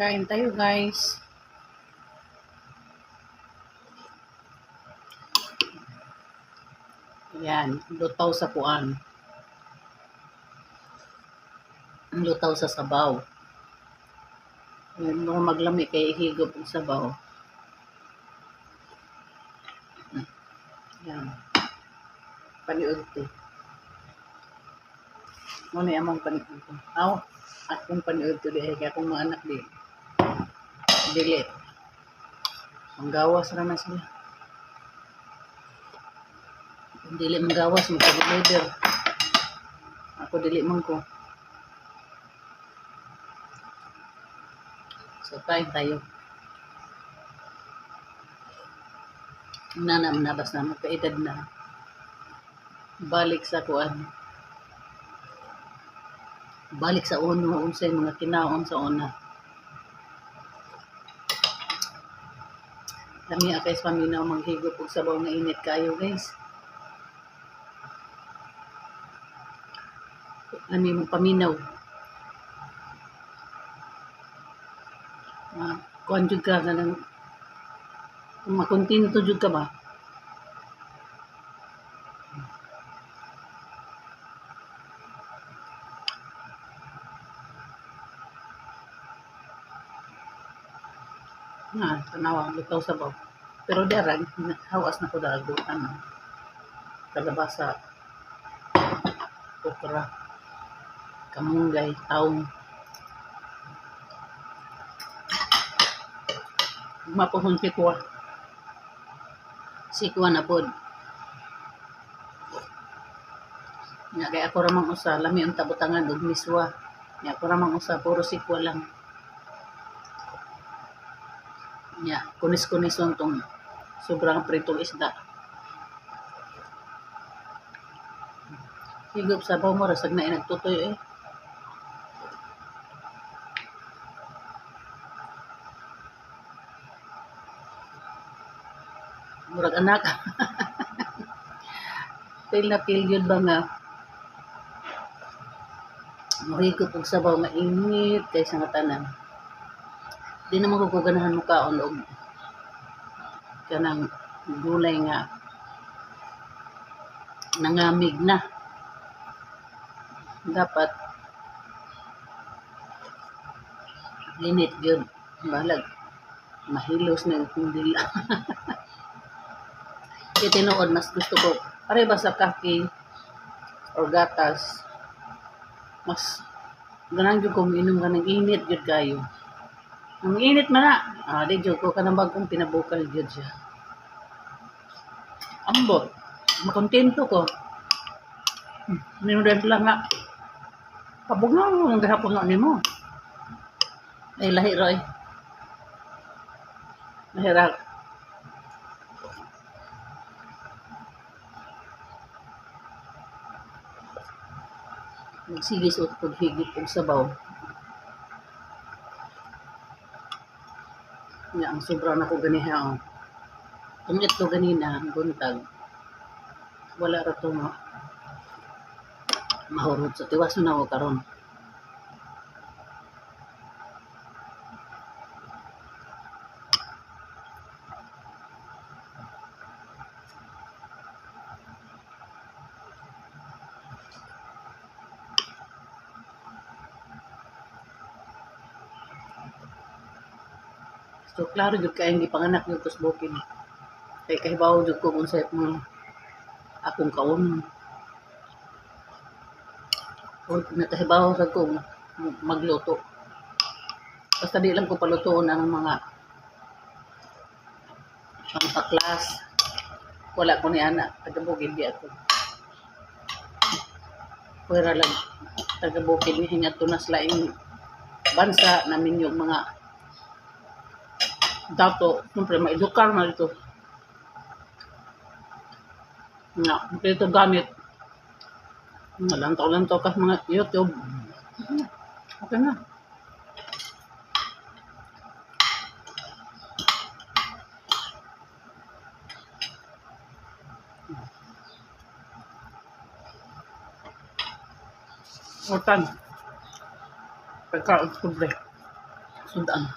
Kain tayo, guys. Ayan, lutaw sa puan. Lutaw sa sabaw. Ayan, mga maglami kay higop ang sabaw. Ayan. Paniod to. Muna amang paniod to. Aw, akong paniod to di. Kaya akong mga anak di. Dili. Ang gawas na sila. Dili mang gawas, magkabit-leader. Ako dili man ko. So, kain tayo. Nabas na, magkaedad na. Balik sa kuan. Balik sa uno, unsay mga kinaon sa una. Lami akay sa paminaw, manghigop og sabaw nga init kayo, guys. Lami mong paminaw. Kuan jud ka ganang makontento jud ka ba? Tanawa, lutaw sabaw. Pero derag, hawas na ko dago, kalabasa, okra, kamunggay, taong. Mapuhon sikwa. Sikwa na pod. Nga kaya ako ramang usa, lami ang tabutangan og miswa. Nga ako ramang usa, puro sikwa lang. Nga, kunis-kunis lang tong sobrang pritong isda. Higop sabaw mo, rasag na inagtutoy eh. Murag anak. Pil na pil yun ba nga mahigop og sabaw nga init kaysa nga tanan. Di naman ko ganahan mo kaon og kanang gulay nga nangamig na. Dapat linit yun. Balag mahilos na yung dila. Kaya tinuod, mas gusto ko pare ba sa kaki or gatas, mas ganang jud ko minom ka ng init jud kayo. Ang init man na, di jud ko kanang bagong pinabukal jud siya. Ambot, makontento ko. Minudan lang nga. Pabugnaw mo ang gahapon nga nimo. Ay lahi roy. Mahirap. Magsigis o paghigit og sabaw. Nga ang sobra na ko ganiha. Tumit ko ganina, buntag. Wala ra to mahurot sa tiwaso na ko karon. So, klaro jud kay hindi panganak yung tusbukin. Kay kahibaw jud ko kung sa akong kaon. O nakahibaw sa ko magluto. Basta di lang ko palutuon ang mga pangpaklas. Wala ko ni anak. Tagabukid di ako. Pwera lang. Tagabukid ni hingat to na laing bansa namin yung mga dato. Siyempre, maedukar na dito. Nga, dito gamit. Lantaw-lantaw ka mga YouTube. Okay na. Otan. Pagkaon pobre. Sudan.